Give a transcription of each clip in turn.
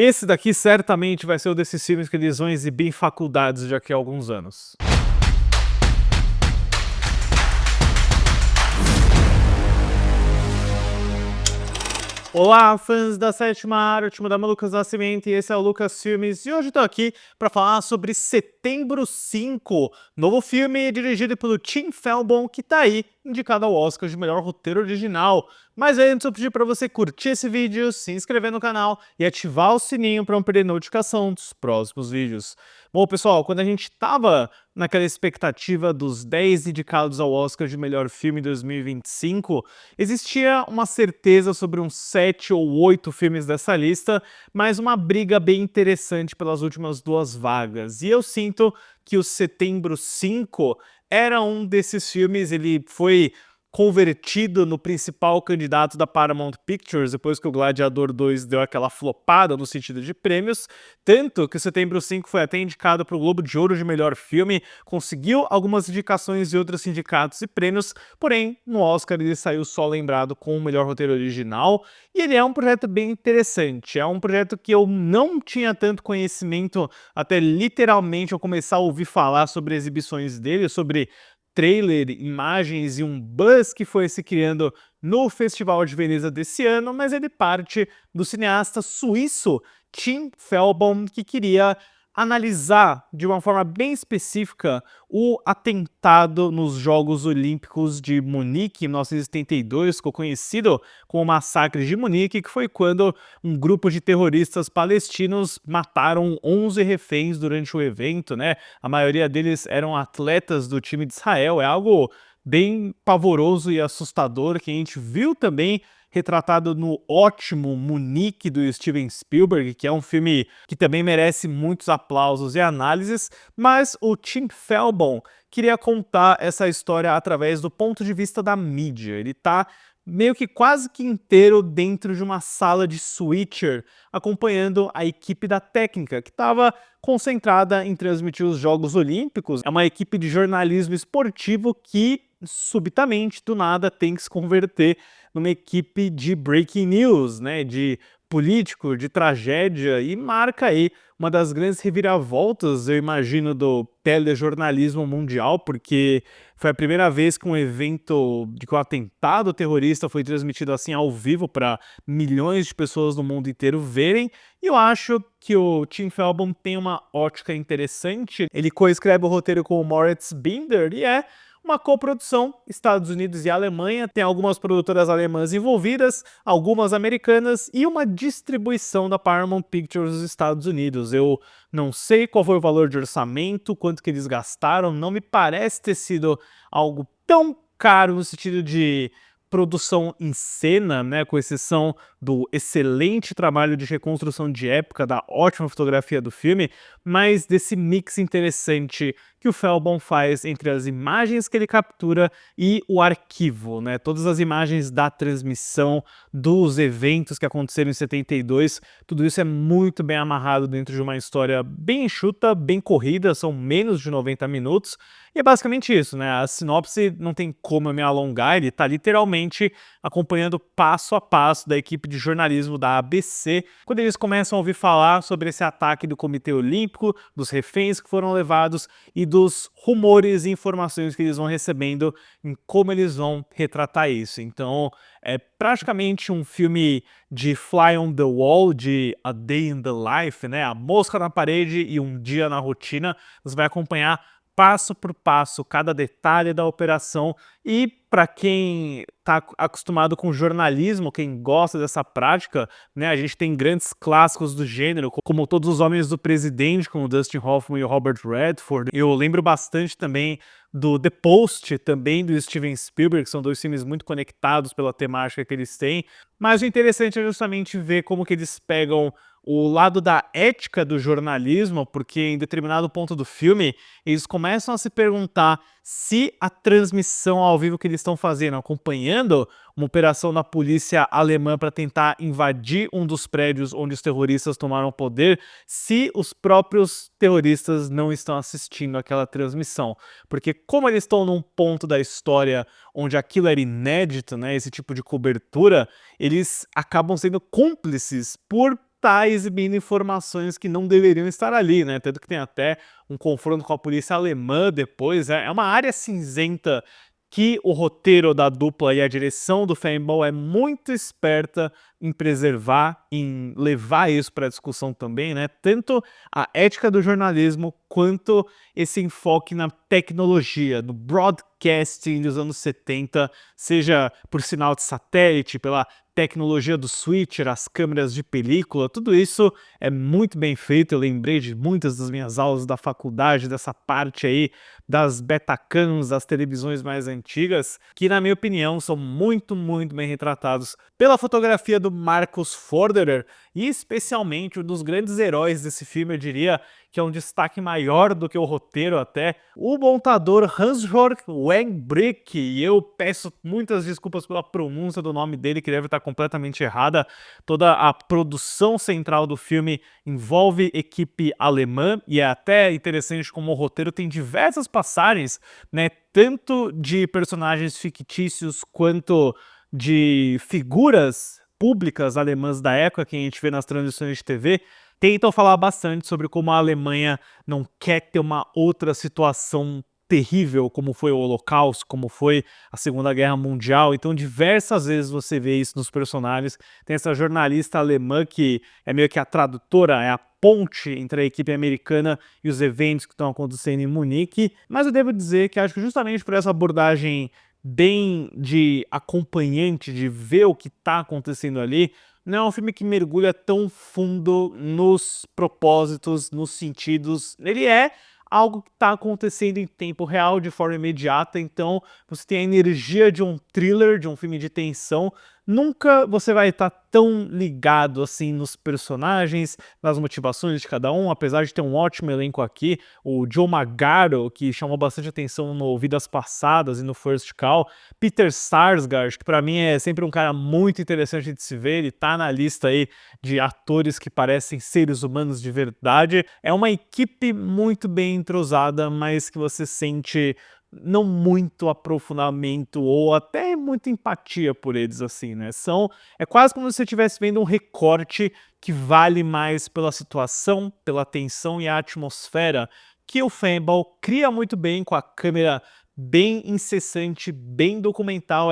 Esse daqui certamente vai ser um desses filmes que eles vão exibir em faculdades daqui a alguns anos. Olá, fãs da sétima arte, meu nome é Lucas Nascimento e esse é o Lucas Filmes, e hoje eu tô aqui para falar sobre Setembro 5, novo filme dirigido pelo Tim Felton, que tá aí indicado ao Oscar de melhor roteiro original. Mas antes eu pedi para você curtir esse vídeo, se inscrever no canal e ativar o sininho para não perder notificação dos próximos vídeos. Bom, pessoal, quando a gente tava naquela expectativa dos 10 indicados ao Oscar de melhor filme em 2025, existia uma certeza sobre uns 7 ou 8 filmes dessa lista, mas uma briga bem interessante pelas últimas duas vagas. E eu sinto que o Setembro 5 era um desses filmes. Ele foi convertido no principal candidato da Paramount Pictures depois que o Gladiador 2 deu aquela flopada no sentido de prêmios, tanto que o Setembro 5 foi até indicado para o Globo de Ouro de melhor filme, conseguiu algumas indicações de outros sindicatos e prêmios, porém no Oscar ele saiu só lembrado com o melhor roteiro original. E ele é um projeto bem interessante, é um projeto que eu não tinha tanto conhecimento até literalmente eu começar a ouvir falar sobre exibições dele, sobre trailer, imagens e um buzz que foi se criando no Festival de Veneza desse ano, mas ele parte do cineasta suíço Tim Felton, que queria analisar de uma forma bem específica o atentado nos Jogos Olímpicos de Munique em 1972, ficou conhecido como o Massacre de Munique, que foi quando um grupo de terroristas palestinos mataram 11 reféns durante o evento, né? A maioria deles eram atletas do time de Israel. É algo bem pavoroso e assustador que a gente viu também retratado no ótimo Munique do Steven Spielberg, que é um filme que também merece muitos aplausos e análises, mas o Tim Felton queria contar essa história através do ponto de vista da mídia. Ele tá meio que quase que inteiro dentro de uma sala de switcher, acompanhando a equipe da técnica, que estava concentrada em transmitir os Jogos Olímpicos. É uma equipe de jornalismo esportivo que, subitamente, do nada, tem que se converter numa equipe de breaking news, né, de político, de tragédia, e marca aí uma das grandes reviravoltas, eu imagino, do telejornalismo mundial, porque foi a primeira vez que um evento, de que um atentado terrorista foi transmitido assim ao vivo para milhões de pessoas no mundo inteiro verem. E eu acho que o Tim Felton tem uma ótica interessante. Ele coescreve o roteiro com o Moritz Binder e é uma coprodução Estados Unidos e Alemanha, tem algumas produtoras alemãs envolvidas, algumas americanas e uma distribuição da Paramount Pictures dos Estados Unidos. Eu não sei qual foi o valor de orçamento, quanto que eles gastaram, não me parece ter sido algo tão caro no sentido de produção em cena, né, com exceção do excelente trabalho de reconstrução de época, da ótima fotografia do filme, mas desse mix interessante que o Felton faz entre as imagens que ele captura e o arquivo, né? Todas as imagens da transmissão dos eventos que aconteceram em 72, tudo isso é muito bem amarrado dentro de uma história bem enxuta, bem corrida, são menos de 90 minutos, e é basicamente isso, né? A sinopse não tem como eu me alongar, ele tá literalmente acompanhando passo a passo da equipe de jornalismo da ABC, quando eles começam a ouvir falar sobre esse ataque do Comitê Olímpico, dos reféns que foram levados e dos rumores e informações que eles vão recebendo em como eles vão retratar isso. Então é praticamente um filme de Fly on the Wall, de A Day in the Life, né? A mosca na parede e um dia na rotina. Você vai acompanhar passo por passo cada detalhe da operação, e para quem está acostumado com jornalismo, quem gosta dessa prática, né, a gente tem grandes clássicos do gênero, como Todos os Homens do Presidente, com o Dustin Hoffman e o Robert Redford. Eu lembro bastante também do The Post, também do Steven Spielberg, que são dois filmes muito conectados pela temática que eles têm, mas o interessante é justamente ver como que eles pegam o lado da ética do jornalismo, porque em determinado ponto do filme eles começam a se perguntar se a transmissão ao vivo que eles estão fazendo, acompanhando uma operação da polícia alemã para tentar invadir um dos prédios onde os terroristas tomaram poder, se os próprios terroristas não estão assistindo aquela transmissão. Porque como eles estão num ponto da história onde aquilo era inédito, né, esse tipo de cobertura, eles acabam sendo cúmplices por tá exibindo informações que não deveriam estar ali, né? Tanto que tem até um confronto com a polícia alemã depois. É uma área cinzenta que o roteiro da dupla e a direção do Fannibal é muito esperta em preservar, em levar isso para a discussão também, né? Tanto a ética do jornalismo quanto esse enfoque na tecnologia, no broadcasting dos anos 70, seja por sinal de satélite, pela tecnologia do switcher, as câmeras de película, tudo isso é muito bem feito. Eu lembrei de muitas das minhas aulas da faculdade, dessa parte aí das Betacams, das televisões mais antigas, que na minha opinião são muito, muito bem retratados pela fotografia do Marcus Forderer, e especialmente um dos grandes heróis desse filme, eu diria, que é um destaque maior do que o roteiro até, o montador Hans-Jörg Wengbrick, e eu peço muitas desculpas pela pronúncia do nome dele, que deve estar completamente errada. Toda a produção central do filme envolve equipe alemã, e é até interessante como o roteiro tem diversas passagens, né, tanto de personagens fictícios quanto de figuras públicas alemãs da época, que a gente vê nas transmissões de TV, tentam falar bastante sobre como a Alemanha não quer ter uma outra situação terrível, como foi o Holocausto, como foi a Segunda Guerra Mundial. Então, diversas vezes você vê isso nos personagens. Tem essa jornalista alemã que é meio que a tradutora, é a ponte entre a equipe americana e os eventos que estão acontecendo em Munique. Mas eu devo dizer que acho que justamente por essa abordagem bem de acompanhante, de ver o que está acontecendo ali, não é um filme que mergulha tão fundo nos propósitos, nos sentidos. Ele é algo que está acontecendo em tempo real, de forma imediata, então você tem a energia de um thriller, de um filme de tensão. Nunca você vai estar tão ligado assim nos personagens, nas motivações de cada um, apesar de ter um ótimo elenco aqui. O Joe Magaro, que chamou bastante atenção no Vidas Passadas e no First Call. Peter Sarsgaard, que para mim é sempre um cara muito interessante de se ver, ele tá na lista aí de atores que parecem seres humanos de verdade. É uma equipe muito bem entrosada, mas que você sente não muito aprofundamento ou até muita empatia por eles, assim, né? É quase como se você estivesse vendo um recorte que vale mais pela situação, pela tensão e a atmosfera que o Fannibal cria muito bem com a câmera bem incessante, bem documental.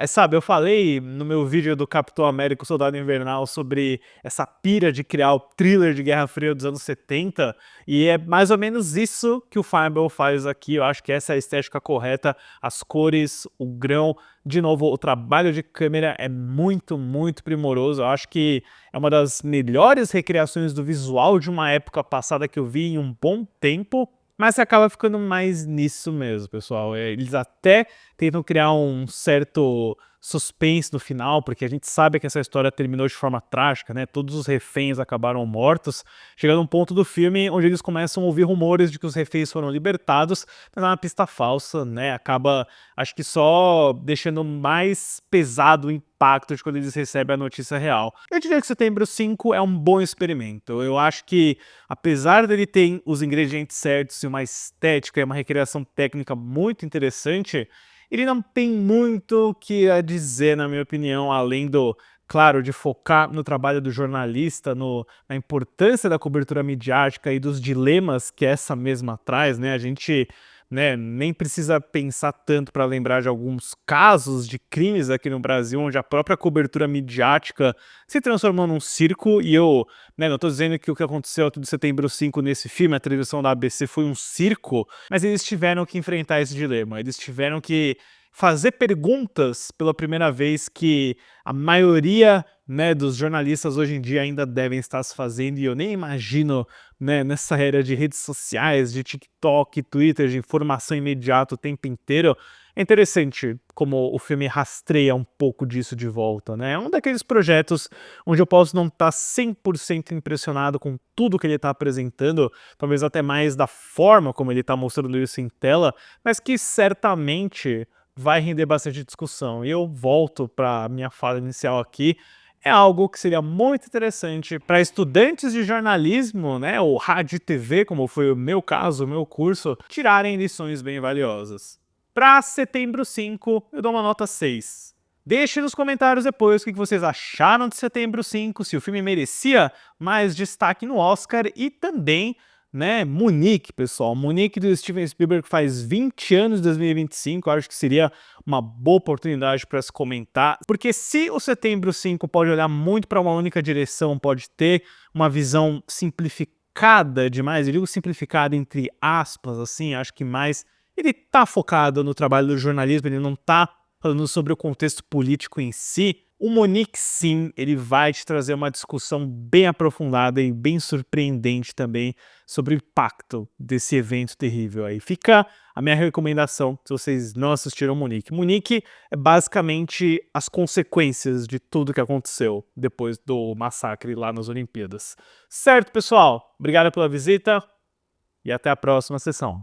Sabe, eu falei no meu vídeo do Capitão América, o Soldado Invernal, sobre essa pira de criar o thriller de Guerra Fria dos anos 70, e é mais ou menos isso que o Fannibal faz aqui. Eu acho que essa é a estética correta, as cores, o grão, de novo, o trabalho de câmera é muito, muito primoroso. Eu acho que é uma das melhores recriações do visual de uma época passada que eu vi em um bom tempo, mas você acaba ficando mais nisso mesmo, pessoal. Eles até tentam criar um certo suspense no final, porque a gente sabe que essa história terminou de forma trágica, né? Todos os reféns acabaram mortos, chegando a um ponto do filme onde eles começam a ouvir rumores de que os reféns foram libertados, mas é uma pista falsa, né? Acaba, acho que só deixando mais pesado o impacto de quando eles recebem a notícia real. Eu diria que Setembro 5 é um bom experimento. Eu acho que, apesar dele ter os ingredientes certos e uma estética e uma recriação técnica muito interessante, ele não tem muito o que a dizer, na minha opinião, além do, claro, de focar no trabalho do jornalista, na importância da cobertura midiática e dos dilemas que essa mesma traz, né? A gente, né, nem precisa pensar tanto para lembrar de alguns casos de crimes aqui no Brasil, onde a própria cobertura midiática se transformou num circo. E eu, né, não estou dizendo que o que aconteceu aqui do Setembro 5 nesse filme, a transmissão da ABC, foi um circo, mas eles tiveram que enfrentar esse dilema, eles tiveram que fazer perguntas pela primeira vez que a maioria, né, dos jornalistas hoje em dia ainda devem estar se fazendo, e eu nem imagino, né, nessa era de redes sociais, de TikTok, Twitter, de informação imediata o tempo inteiro. É interessante como o filme rastreia um pouco disso de volta, né? É um daqueles projetos onde eu posso não estar 100% impressionado com tudo que ele está apresentando, talvez até mais da forma como ele está mostrando isso em tela, mas que certamente vai render bastante discussão. E eu volto para a minha fala inicial aqui. É algo que seria muito interessante para estudantes de jornalismo, né, ou rádio e TV, como foi o meu caso, o meu curso, tirarem lições bem valiosas. Para Setembro 5, eu dou uma nota 6. Deixe nos comentários depois o que vocês acharam de Setembro 5, se o filme merecia mais destaque no Oscar e também, né, Munique, pessoal. Munique do Steven Spielberg faz 20 anos em 2025, eu acho que seria uma boa oportunidade para se comentar, porque se o Setembro 5 pode olhar muito para uma única direção, pode ter uma visão simplificada demais, eu digo simplificada entre aspas, assim, acho que mais ele tá focado no trabalho do jornalismo, ele não tá falando sobre o contexto político em si. O Munique, sim, ele vai te trazer uma discussão bem aprofundada e bem surpreendente também sobre o impacto desse evento terrível aí. Fica a minha recomendação se vocês não assistiram Munique. Munique é basicamente as consequências de tudo que aconteceu depois do massacre lá nas Olimpíadas. Certo, pessoal? Obrigado pela visita e até a próxima sessão.